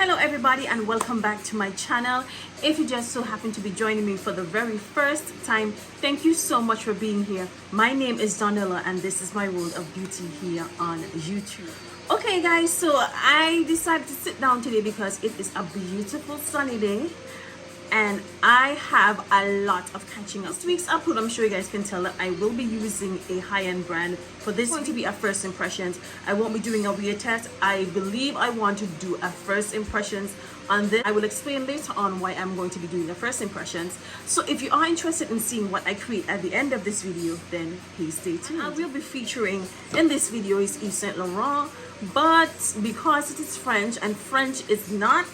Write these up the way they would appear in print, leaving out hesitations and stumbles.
Hello everybody and welcome back to my channel. If you just so happen to be joining me for the very first time, thank you so much for being here. My name is Donella and this is my world of beauty here on YouTube. Okay guys, so I decided to sit down today because it is a beautiful sunny day and I have a lot of catching up. This week's upload, I'm sure you guys can tell that I will be using a high-end brand. For this one to be a first impressions, I won't be doing a wear test. I believe I want to do a first impressions on this. I will explain later on why I'm going to be doing a first impressions. So if you are interested in seeing what I create at the end of this video, then please stay tuned. I will be featuring in this video is Yves Saint Laurent, but because it is French and French is not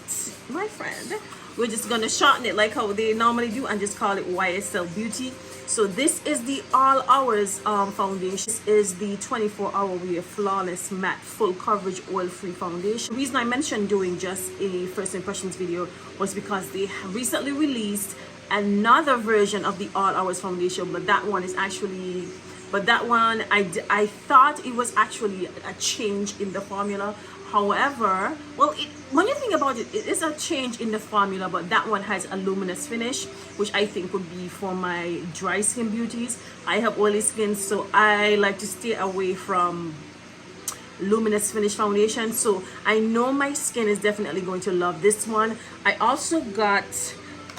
my friend, we're just gonna shorten it like how they normally do and just call it YSL Beauty. So this is the All Hours foundation. This is the 24-hour wear flawless matte full coverage oil-free foundation. The reason I mentioned doing just a first impressions video was because they have recently released another version of the All Hours foundation, but that one is actually, I thought it was actually a change in the formula. However, well, when you think about it, it is a change in the formula, but that one has a luminous finish, which I think would be for my dry skin beauties. I have oily skin, so I like to stay away from luminous finish foundation. So I know my skin is definitely going to love this one. I also got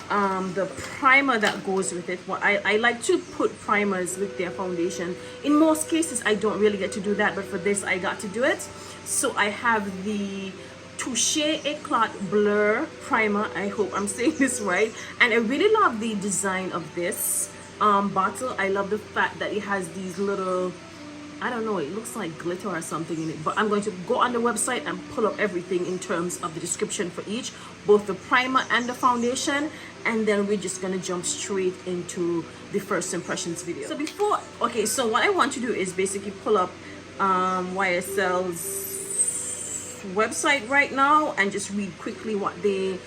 the primer that goes with it. Well, I like to put primers with their foundation. In most cases, I don't really get to do that, but for this, I got to do it. So I have the Touchè Eclat Blur Primer. I hope I'm saying this right. And I really love the design of this bottle. I love the fact that it has these little, I don't know, it looks like glitter or something in it. But I'm going to go on the website and pull up everything in terms of the description for each, both the primer and the foundation. And then we're just gonna jump straight into the first impressions video. So what I want to do is basically pull up YSL's website right now and just read quickly what the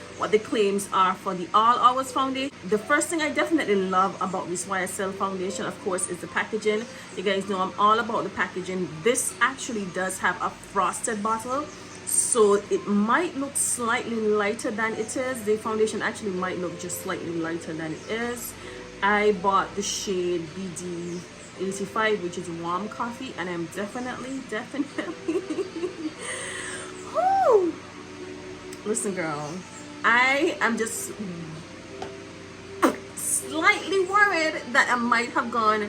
claims are for the All Hours foundation. The first thing I definitely love about this YSL foundation, of course, is the packaging. You guys know I'm all about the packaging. This actually does have a frosted bottle, so it might look slightly lighter than it is. The foundation actually might look just slightly lighter than it is. I bought the shade BD 85, which is warm coffee, and I'm definitely whoo! Listen girl, I am just slightly worried that I might have gone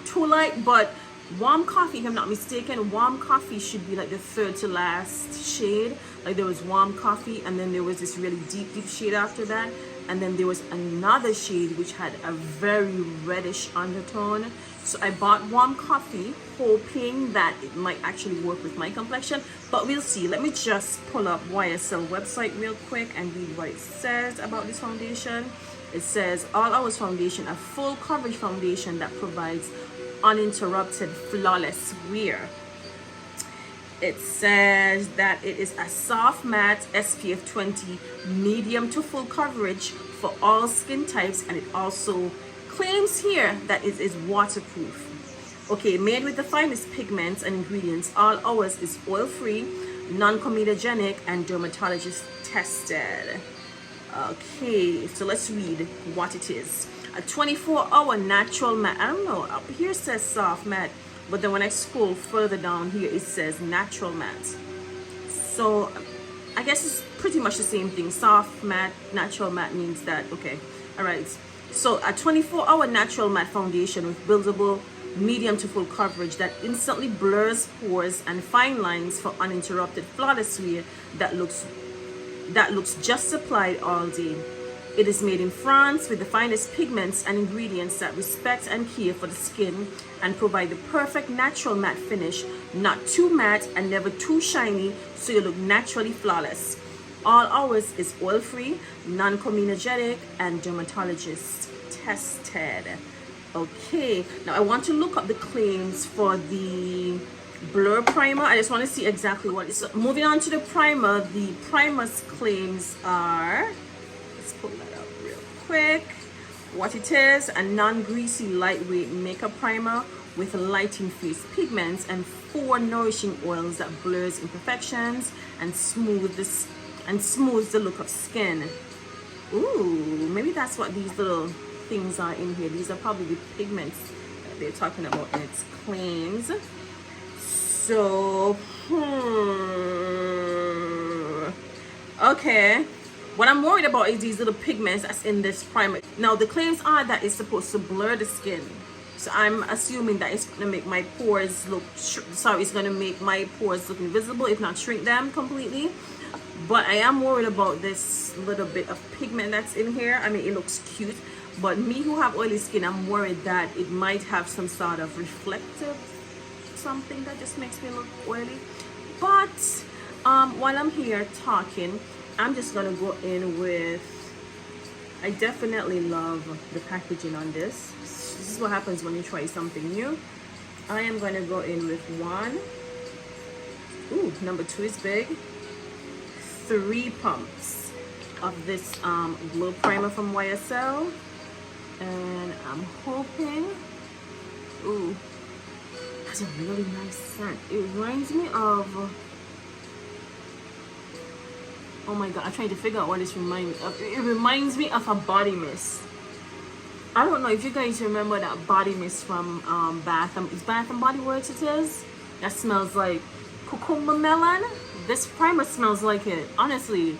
too light, but warm coffee, if I'm not mistaken, warm coffee should be like the third to last shade. Like there was warm coffee and then there was this really deep shade after that, and then there was another shade which had a very reddish undertone. So I bought warm coffee hoping that it might actually work with my complexion, but we'll see. Let me just pull up YSL website real quick and read what it says about this foundation. It says All Hours foundation, a full coverage foundation that provides uninterrupted flawless wear. It says that it is a soft matte SPF 20 medium to full coverage for all skin types, and it also claims here that it is waterproof. Okay, made with the finest pigments and ingredients, All Hours is oil-free, non-comedogenic, and dermatologist tested. Okay, so let's read what it is. A 24-hour natural matte. I don't know, up here it says soft matte, but then when I scroll further down here it says natural matte. So I guess it's pretty much the same thing. Soft matte, natural matte means that, okay, all right. So a 24-hour natural matte foundation with buildable medium to full coverage that instantly blurs pores and fine lines for uninterrupted flawless wear that looks just applied all day. It is made in France with the finest pigments and ingredients that respect and care for the skin and provide the perfect natural matte finish, not too matte and never too shiny, so you look naturally flawless. All Hours is oil-free, non-comedogenic, and dermatologist tested. Okay, now I want to look up the claims for the Blur primer. I just want to see exactly what it is. So moving on to the primer, the primer's claims are, let's pull that up real quick. What it is: a non-greasy lightweight makeup primer with light infused pigments and 4 nourishing oils that blurs imperfections and smooths the look of skin. Ooh, maybe that's what these little things are in here. These are probably the pigments that they're talking about in its claims. So, okay. What I'm worried about is these little pigments that's in this primer. Now, the claims are that it's supposed to blur the skin. So I'm assuming that it's gonna make my pores look, it's gonna make my pores look invisible, if not shrink them completely. But I am worried about this little bit of pigment that's in here. I mean, it looks cute, but me who have oily skin, I'm worried that it might have some sort of reflective something that just makes me look oily. But while I'm here talking, I'm just gonna go in with, I definitely love the packaging on this. This is what happens when you try something new. I am gonna go in with 1. Ooh, number 2 is big. 3 pumps of this glow primer from YSL, and I'm hoping, ooh, that's a really nice scent. It reminds me of, oh my god, I'm trying to figure out what this reminds me of. It reminds me of a body mist. I don't know if you guys remember that body mist from Bath and Body Works it is. That smells like cucumber melon. This primer smells like it. Honestly,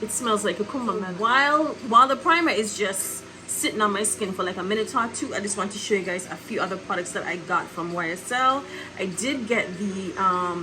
it smells like cucumber melon. While the primer is just sitting on my skin for like a minute or 2, I just want to show you guys a few other products that I got from YSL. I did get the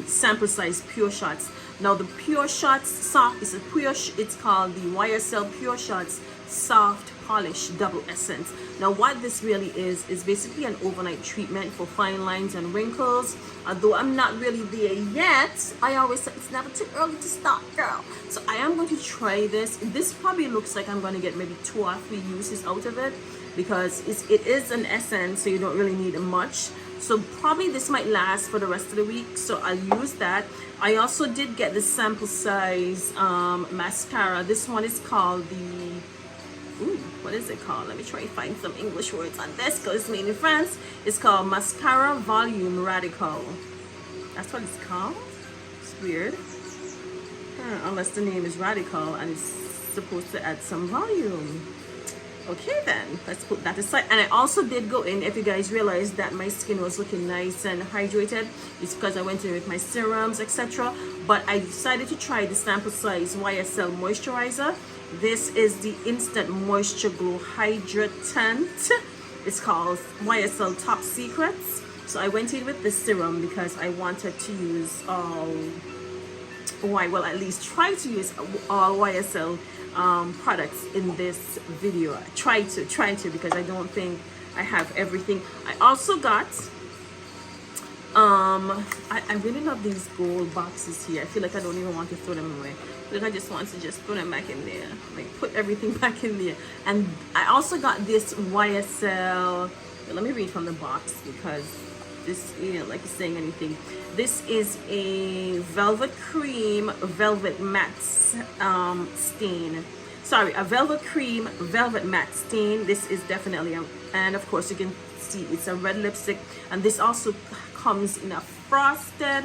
sample size Pure Shots. Now the Pure Shots soft is it's called the YSL Pure Shots Soft Polish Double Essence. Now what this really is basically an overnight treatment for fine lines and wrinkles. Although I'm not really there yet, I always say it's never too early to start, girl. So I am going to try this. This probably looks like I'm going to get maybe 2 or 3 uses out of it, because it is an essence, so you don't really need much. So probably this might last for the rest of the week, so I'll use that. I also did get the sample size mascara. This one is called the, ooh, what is it called? Let me try and find some English words on this because it's made in France. It's called Mascara Volume Radical. That's what it's called. It's weird. Unless the name is Radical and it's supposed to add some volume. Okay then, let's put that aside. And I also did go in, if you guys realized that my skin was looking nice and hydrated, it's because I went in with my serums, etc. But I decided to try the sample size YSL moisturizer. This is the Instant Moisture Glow Hydratant. It's called YSL Top Secrets. So I went in with the serum because I wanted to use at least try to use all YSL products in this video. Try to because I don't think I have everything. I also got I really love these gold boxes here. I feel like I don't even want to throw them away. Like I just want to just put them back in there, like put everything back in there. And I also got this YSL, let me read from the box because this isn't like it's saying anything. This is a velvet cream velvet matte stain. Sorry, a velvet cream velvet matte stain. This is definitely and of course you can see it's a red lipstick, and this also comes in a frosted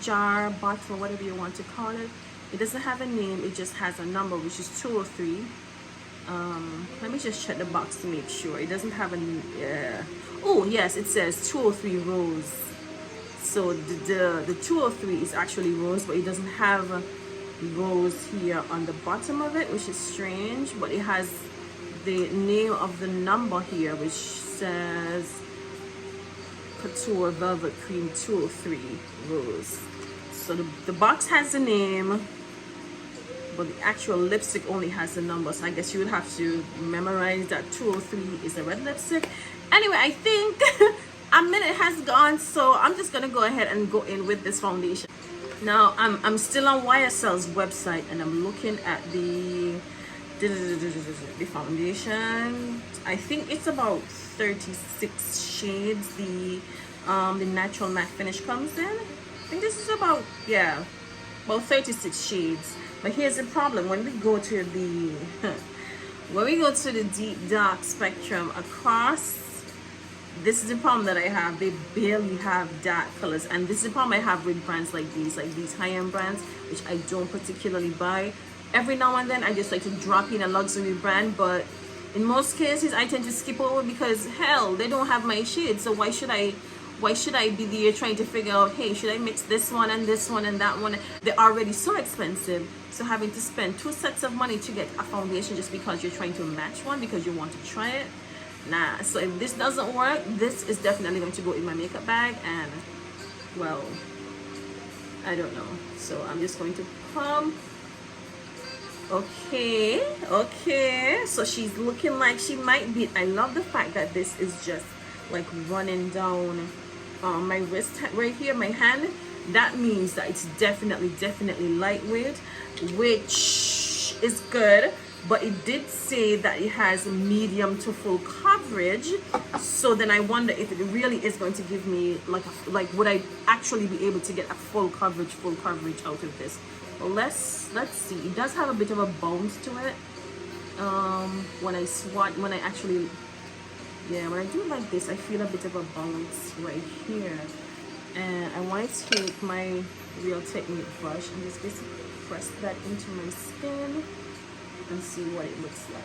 jar, bottle, whatever you want to call it. It doesn't have a name, it just has a number, which is 203. Let me just check the box to make sure. It doesn't have a oh yes, it says 203 rose. So the 203 is actually rose, but it doesn't have rose here on the bottom of it, which is strange. But it has the name of the number here, which says Couture Velvet Cream 203 Rose. So the box has the name, but the actual lipstick only has the number. So I guess you would have to memorize that 203 is a red lipstick. Anyway, I think a minute has gone, so I'm just gonna go ahead and go in with this foundation. Now I'm still on YSL's website and I'm looking at the foundation. I think it's about 36 shades. The natural matte finish comes in. I think this is about, yeah, about 36 shades. But here's the problem: when we go to the when we go to the deep dark spectrum across, this is the problem that I have. They barely have dark colors, and this is the problem I have with brands like these high-end brands, which I don't particularly buy. Every now and then I just like to drop in a luxury brand, but in most cases I tend to skip over because hell, they don't have my shade. So why should I be there trying to figure out, hey, should I mix this one and that one? They're already so expensive, so having to spend 2 sets of money to get a foundation just because you're trying to match one because you want to try it, nah. So if this doesn't work, this is definitely going to go in my makeup bag, and well, I don't know. So I'm just going to pump. Okay, so she's looking like she might be. I love the fact that this is just like running down my wrist right here, my hand. That means that it's definitely lightweight, which is good. But it did say that it has medium to full coverage, so then I wonder if it really is going to give me like would I actually be able to get a full coverage out of this? Well, let's see. It does have a bit of a bounce to it. When I actually, yeah, when I do like this, I feel a bit of a bounce right here. And I want to take my Real Technique brush and just basically press that into my skin and see what it looks like.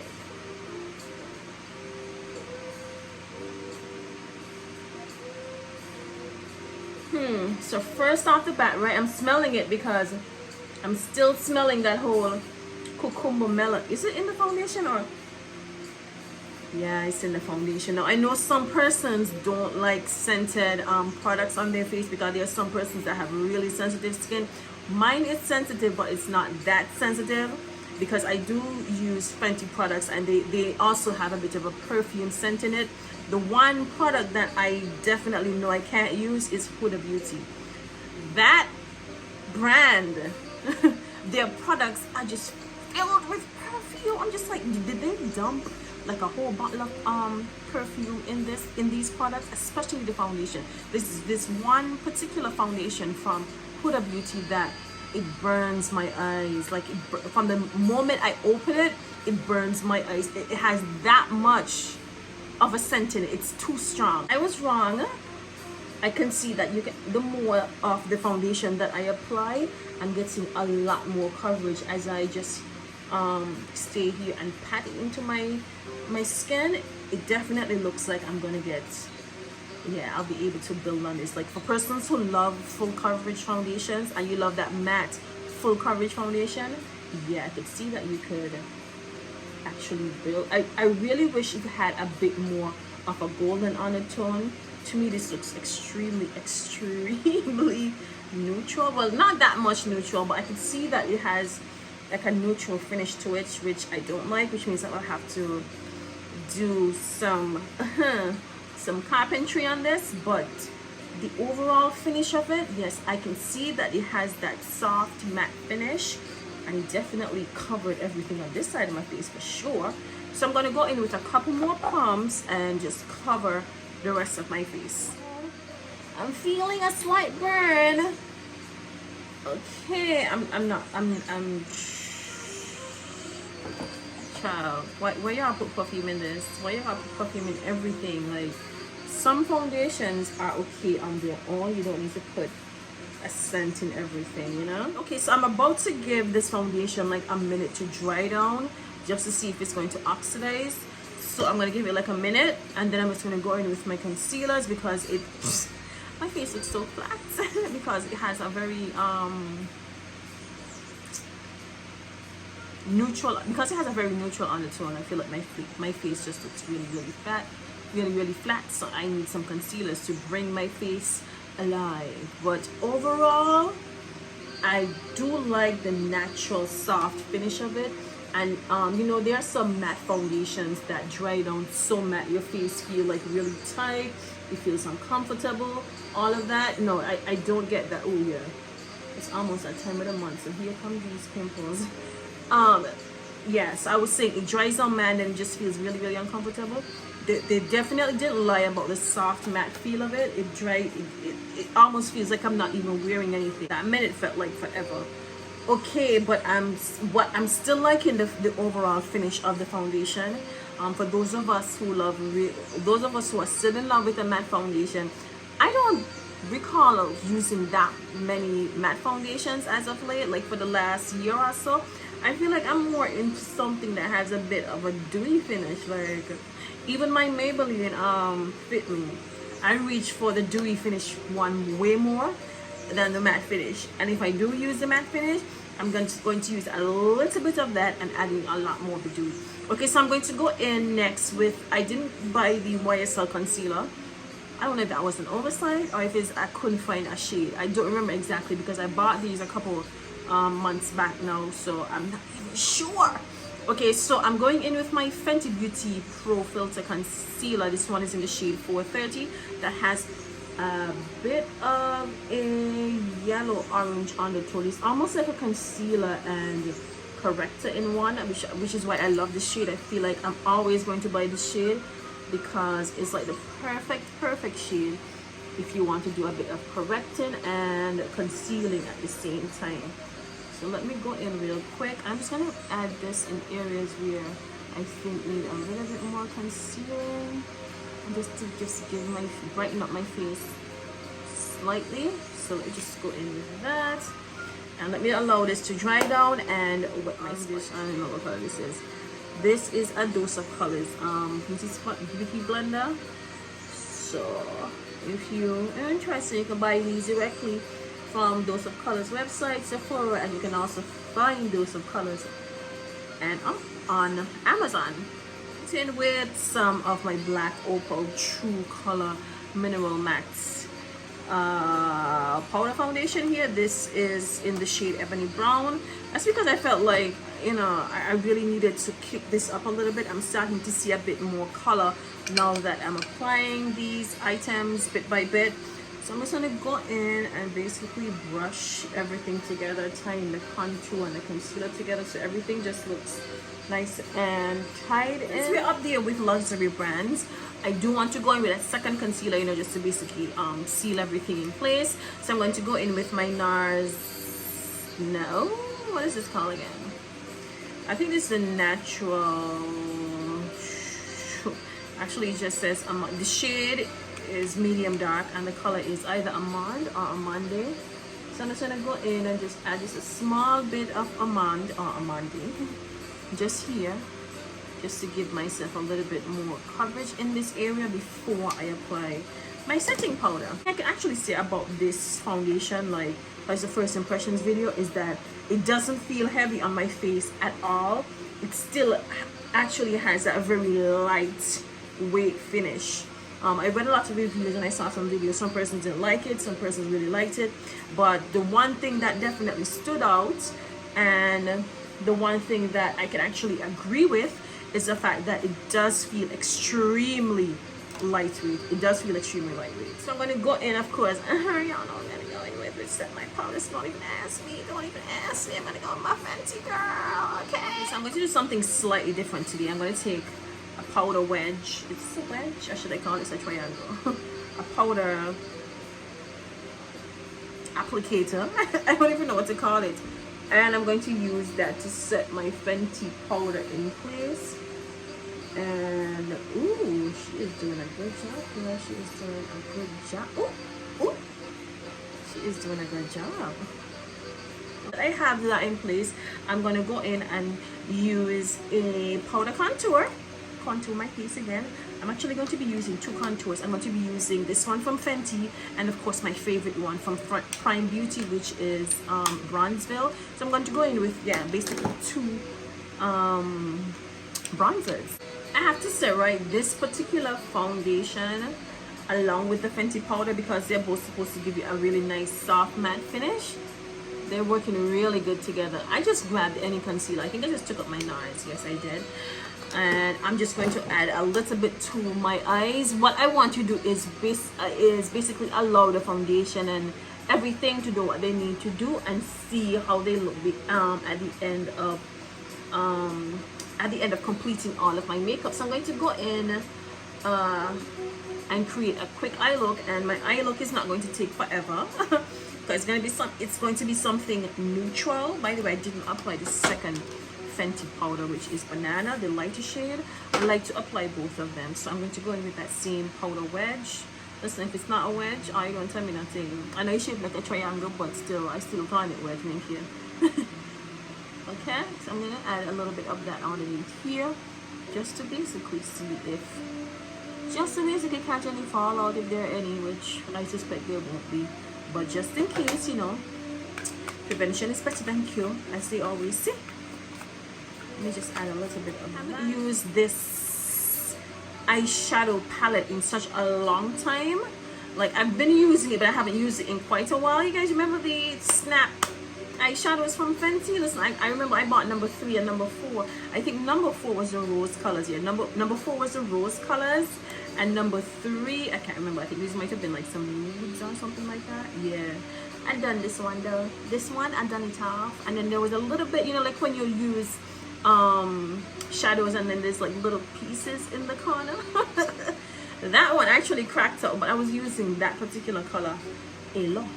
So first off the bat, right, I'm smelling it because I'm still smelling that whole cucumber melon. Is it in the foundation or? Yeah, it's in the foundation. Now I know some persons don't like scented products on their face because there are some persons that have really sensitive skin. Mine is sensitive, but it's not that sensitive because I do use Fenty products, and they also have a bit of a perfume scent in it. The one product that I definitely know I can't use is Huda Beauty. That brand, their products are just filled with perfume. I'm just like, did they dump like a whole bottle of perfume in these products, especially the foundation? This one particular foundation from Huda Beauty that it burns my eyes. Like from the moment I open it, it burns my eyes. It has that much of a scent in it. It's too strong. I was wrong. I can see that the more of the foundation that I apply, I'm getting a lot more coverage as I just stay here and pat it into my skin. It definitely looks like I'm gonna get, yeah, I'll be able to build on this. Like for persons who love full coverage foundations and you love that matte full coverage foundation, yeah, I could see that you could actually build. I really wish it had a bit more of a golden undertone. To me, this looks extremely neutral. Well, not that much neutral, but I can see that it has like a neutral finish to it, which I don't like, which means that I'll have to do some carpentry on this. But the overall finish of it, yes, I can see that it has that soft matte finish, and it definitely covered everything on this side of my face for sure. So I'm going to go in with a couple more pumps and just cover the rest of my face. I'm feeling a slight burn. Okay, I'm child, why y'all put perfume in this? Why y'all put perfume in everything? Like, some foundations are okay on their own. You don't need to put a scent in everything, you know? Okay, so I'm about to give this foundation like a minute to dry down just to see if it's going to oxidize. So I'm gonna give it like a minute, and then I'm just gonna go in with my concealers because my face looks so flat because it has a very neutral, because it has a very neutral undertone. I feel like my face just looks really flat, really flat. So I need some concealers to bring my face alive. But overall, I do like the natural soft finish of it. And you know, there are some matte foundations that dry down so matte your face feel like really tight, it feels uncomfortable, all of that. No, I don't get that. Oh yeah, it's almost that time of the month, so here come these pimples. Yes, I was saying it dries down matte and it just feels really uncomfortable. They definitely didn't lie about the soft matte feel of it. It almost feels like I'm not even wearing anything. That minute felt like forever. okay, but I'm still liking the overall finish of the foundation. For those of us who those of us who are still in love with a matte foundation, I don't recall using that many matte foundations as of late. Like for the last year or so, I feel like I'm more into something that has a bit of a dewy finish. Like even my Maybelline Fit Me, I reach for the dewy finish one way more than the matte finish. And if I do use the matte finish, I'm going to use a little bit of that and adding a lot more of the dewy. Okay, so I'm going to go in next with, I didn't buy the YSL concealer. I don't know if that was an oversight or if it's I couldn't find a shade. I don't remember exactly because I bought these a couple months back now, so I'm not even sure. Okay, so I'm going in with my Fenty Beauty Pro Filter Concealer. This one is in the shade 430 that has a bit of a yellow orange undertone. It's almost like a concealer and corrector in one, which is why I love this shade. I feel like I'm always going to buy this shade because it's like the perfect shade if you want to do a bit of correcting and concealing at the same time. So let me go in real quick. I'm just going to add this in areas where I think need a little bit more concealing, and just to brighten up my face slightly. So let me just go in with that, and let me allow this to dry down and wet my sponge. I don't know what color this is. This is a Dose of Colors Beauty Spot Beauty Blender. So if you're interested, you can buy these directly from Dose of Colors website, Sephora, and you can also find Dose of Colors and on Amazon. In with some of my black Opal True Color Mineral Matte powder foundation here. This is in the shade Ebony Brown. That's because I felt like, you know, I really needed to kick this up a little bit. I'm starting to see a bit more color now that I'm applying these items bit by bit. So I'm just going to go in and basically brush everything together, tying the contour and the concealer together so everything just looks nice and tied in. Since we're up there with luxury brands, I do want to go in with a second concealer, you know, just to basically seal everything in place. So I'm going to go in with my NARS, no, what is this called again? I think this is the natural, actually it just says the shade is medium dark and the color is either Amande or Amande. So I'm just going to go in and just add just a small bit of Amande or Amande just here, just to give myself a little bit more coverage in this area before I apply my setting powder. I can actually say about this foundation, like as the first impressions video, is that it doesn't feel heavy on my face at all. It still actually has a very light weight finish. I read a lot of reviews and I saw some videos. Some persons didn't like it, some persons really liked it. But the one thing that definitely stood out, and the one thing that I can actually agree with, is the fact that it does feel extremely lightweight. It does feel extremely lightweight. So I'm going to go in, of course. Y'all know I'm going to go in with it. Set my powder. Don't even ask me. Don't even ask me. I'm going to go with my Fenty girl. Okay. So I'm going to do something slightly different today. I'm going to take a powder wedge. It's a wedge, or should I call it a triangle? A powder applicator. I don't even know what to call it. And I'm going to use that to set my Fenty powder in place. And ooh, she is doing a good job. Yeah, she is doing a good job. Ooh, ooh, she is doing a good job. I have that in place. I'm going to go in and use a powder contour my face again. I'm actually going to be using two contours. I'm going to be using this one from Fenty, and of course my favorite one from Prime Beauty, which is Bronzeville. So I'm going to go in with, yeah, basically two bronzers. I have to say, right, this particular foundation along with the Fenty powder, because they're both supposed to give you a really nice soft matte finish, they're working really good together. I just grabbed any concealer. I think I just took up my NARS. Yes, I did. And I'm just going to add a little bit to my eyes. What I want to do is basically allow the foundation and everything to do what they need to do and see how they look at the end of completing all of my makeup. So I'm going to go in and create a quick eye look, and my eye look is not going to take forever. because it's going to be something neutral. By the way, I didn't apply the second Fenty powder, which is banana, the lighter shade. I like to apply both of them, so I'm going to go in with that same powder wedge. Listen, if it's not a wedge, I don't tell me nothing. I know it's shaped like a triangle, but still, I still call it wedge. Thank you. Okay, so I'm gonna add a little bit of that underneath here, just to basically see if, just to basically catch any fallout if there are any, which I suspect there won't be. But just in case, you know, prevention is better than cure, as they always say. Let me just add a little bit of that. I haven't used this eyeshadow palette in such a long time. Like, I've been using it, but I haven't used it in quite a while. You guys remember the Snap eyeshadows from Fenty? Listen, I remember I bought number 3 and number 4. I think number 4 was the rose colors. Yeah, number 4 was the rose colors, and number 3, I can't remember. I think these might have been like some nudes or something like that. Yeah, I done this one though. This one I done it off, and then there was a little bit, you know, like when you use shadows and then there's like little pieces in the corner. That one actually cracked up, but I was using that particular color a lot.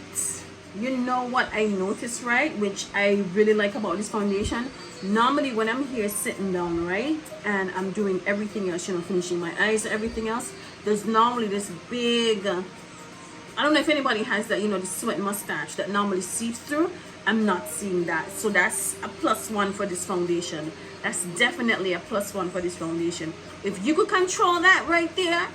You know what I noticed, right, which I really like about this foundation? Normally when I'm here sitting down, right, and I'm doing everything else, you know, finishing my eyes and everything else, there's normally this big, I don't know if anybody has that, you know, the sweat mustache that normally seeps through. I'm not seeing that, so that's a +1 for this foundation. That's definitely a +1 for this foundation. If you could control that right there,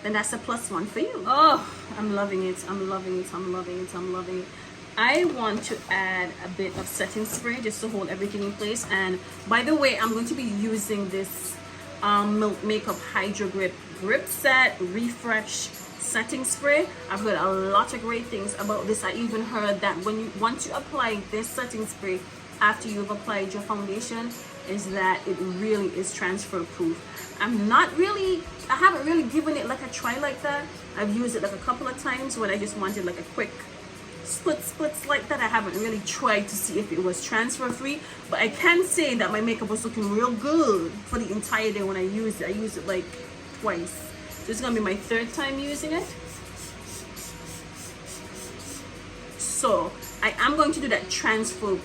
then that's a +1 for you. Oh, I'm loving it. I'm loving it. I'm loving it. I'm loving it. I want to add a bit of setting spray just to hold everything in place. And by the way, I'm going to be using this Milk Makeup Hydro Grip Set Refresh setting spray. I've heard a lot of great things about this. I even heard that once you apply this setting spray after you've applied your foundation, is that it really is transfer proof. I haven't really given it like a try like that. I've used it like a couple of times when I just wanted like a quick splits like that. I haven't really tried to see if it was transfer free, but I can say that my makeup was looking real good for the entire day when I used it. I used it like twice. So it's gonna be my 3rd time using it. So I am going to do that transfer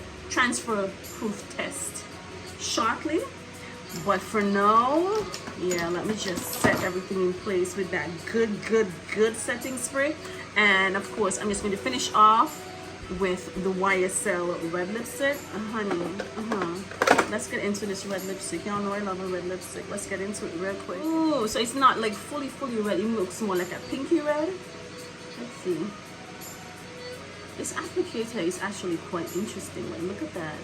proof test shortly, but for now, yeah, let me just set everything in place with that good setting spray. And of course, I'm just going to finish off with the YSL red lipstick. Honey, let's get into this red lipstick. Y'all know I love a red lipstick. Let's get into it real quick. Ooh, so it's not like fully red. It looks more like a pinky red. Let's see. This applicator is actually quite interesting. Like, look at that.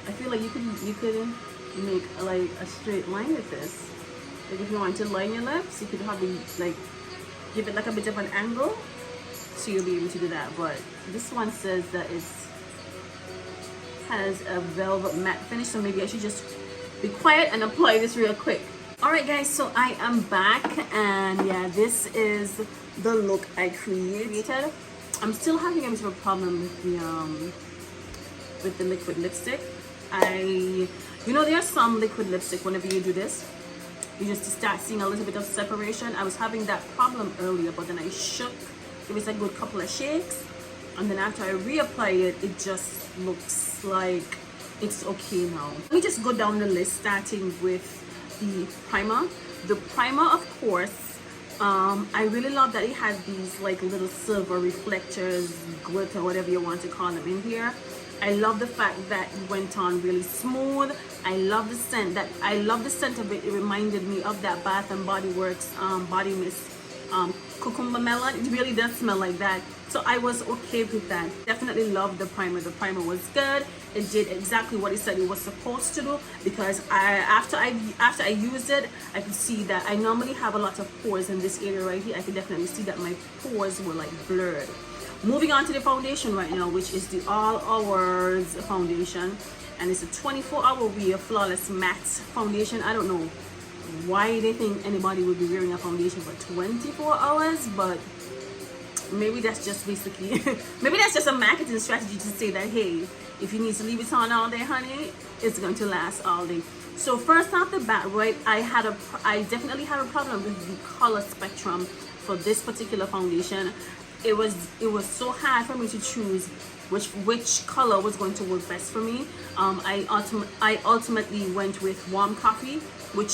I feel like you could make like a straight line with this. Like if you want to line your lips, you could probably like give it like a bit of an angle, so you'll be able to do that. But this one says that it has a velvet matte finish, so maybe I should just be quiet and apply this real quick. Alright guys, so I am back, and yeah, this is the look I created. I'm still having a bit of a problem with the liquid lipstick. You know, there's some liquid lipstick, whenever you do this, you just start seeing a little bit of separation. I was having that problem earlier, but then I shook, it was a good couple of shakes, and then after I reapply it, it just looks like it's okay now. Let me just go down the list, starting with the primer. The primer, of course, I really love that it has these like little silver reflectors, glitter, whatever you want to call them, in here. I love the fact that it went on really smooth. I love the scent of it. It reminded me of that Bath and Body Works body mist, cucumber melon. It really does smell like that. So I was okay with that. Definitely love the primer. The primer was good. It did exactly what it said it was supposed to do, because after I used it, I could see that I normally have a lot of pores in this area right here. I could definitely see that my pores were like blurred. Moving on to the foundation right now, which is the All Hours foundation, and it's a 24-hour wear flawless matte foundation. I don't know why they think anybody would be wearing a foundation for 24 hours, but maybe that's just basically maybe that's just a marketing strategy to say that, hey, if you need to leave it on all day, honey, it's going to last all day. So first off the bat, right, I definitely had a problem with the color spectrum for this particular foundation. it was so hard for me to choose which color was going to work best for me. I ultimately went with warm coffee, which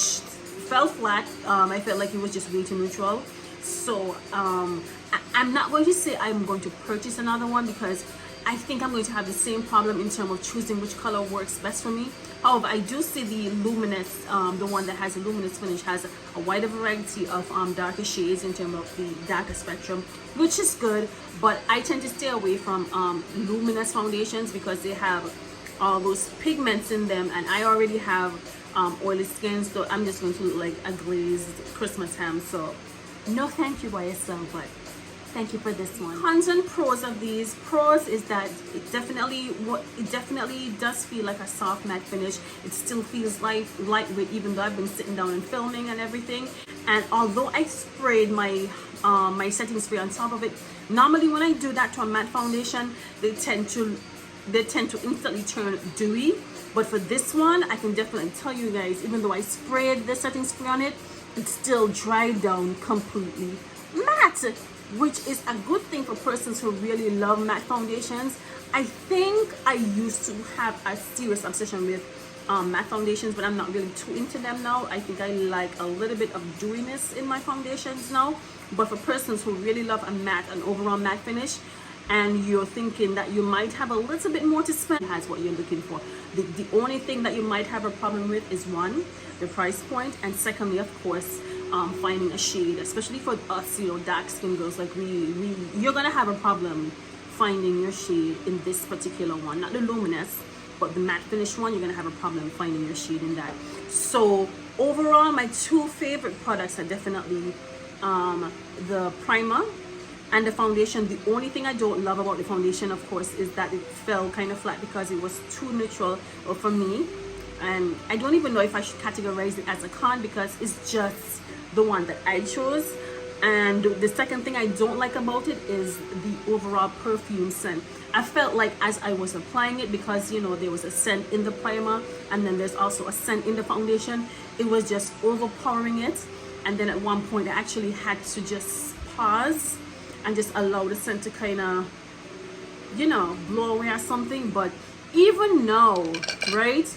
fell flat. I felt like it was just way too neutral. So I'm not going to say I'm going to purchase another one, because I think I'm going to have the same problem in terms of choosing which color works best for me. However, I do see the luminous, the one that has a luminous finish, has a wider variety of darker shades in terms of the darker spectrum, which is good. But I tend to stay away from luminous foundations because they have all those pigments in them, and I already have oily skin, so I'm just going to look like a glazed Christmas ham. So no thank you YSL, but thank you for this one. Cons and pros of these. Pros is that it definitely does feel like a soft matte finish. It still feels lightweight, even though I've been sitting down and filming and everything. And although I sprayed my my setting spray on top of it, normally when I do that to a matte foundation, they tend to instantly turn dewy. But for this one, I can definitely tell you guys, even though I sprayed the setting spray on it, it still dried down completely matte, which is a good thing for persons who really love matte foundations. I think I used to have a serious obsession with matte foundations, but I'm not really too into them now. I think I like a little bit of dewiness in my foundations now. But for persons who really love an overall matte finish, and you're thinking that you might have a little bit more to spend, has what you're looking for. The only thing that you might have a problem with is, one, the price point, and secondly, of course, finding a shade, especially for us, you know, dark skin girls like you're gonna have a problem finding your shade in this particular one, not the luminous, but the matte finish one. You're gonna have a problem finding your shade in that. So overall, my two favorite products are definitely the primer and the foundation. The only thing I don't love about the foundation, of course, is that it fell kind of flat because it was too neutral for me. And I don't even know if I should categorize it as a con, because it's just the one that I chose. And the second thing I don't like about it is the overall perfume scent. I felt like as I was applying it, because you know there was a scent in the primer and then there's also a scent in the foundation, it was just overpowering it. And then at one point I actually had to just pause and just allow the scent to kind of, you know, blow away or something. But even now, right,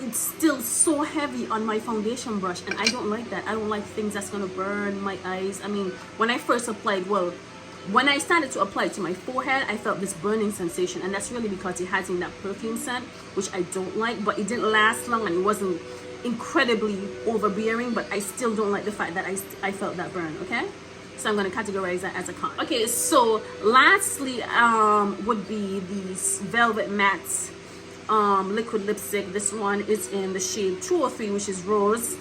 it's still so heavy on my foundation brush, and I don't like that. I don't like things that's gonna burn my eyes. I mean, when I first applied, when I started to apply it to my forehead, I felt this burning sensation, and that's really because it has in that perfume scent, which I don't like. But it didn't last long, and it wasn't incredibly overbearing, but I still don't like the fact that I felt that burn. Okay, so I'm going to categorize that as a con. Okay, so lastly would be these Velvet Matte liquid lipstick. This one is in the shade 203, which is rose.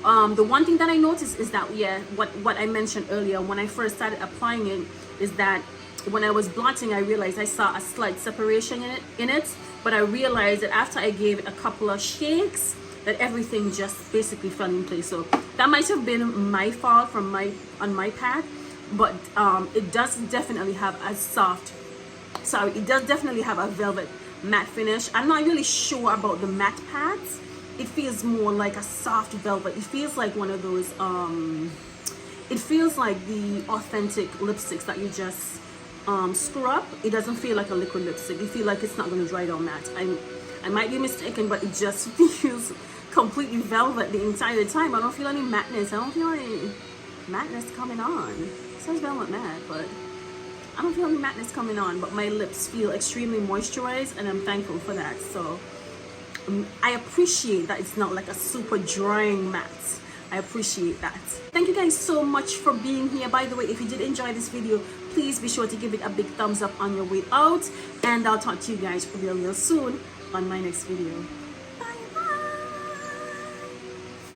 The one thing that I noticed is that, yeah, what I mentioned earlier when I first started applying it, is that when I was blotting, I realized I saw a slight separation in it, but I realized that after I gave it a couple of shakes, that everything just basically fell in place. So that might have been my fault on my part, but it does definitely have a definitely have a velvet matte finish. I'm not really sure about the matte pads. It feels more like a soft velvet. It feels like one of those it feels like the authentic lipsticks that you just screw up. It doesn't feel like a liquid lipstick. You feel like it's not going to dry down matte. I might be mistaken, but it just feels completely velvet the entire time. I don't feel any matteness. I don't feel any matteness coming on. It says velvet matte, but I don't feel any matteness coming on. But my lips feel extremely moisturized, and I'm thankful for that. So I appreciate that it's not like a super drying matte. I appreciate that. Thank you guys so much for being here. By the way, if you did enjoy this video, please be sure to give it a big thumbs up on your way out, and I'll talk to you guys real soon on my next video.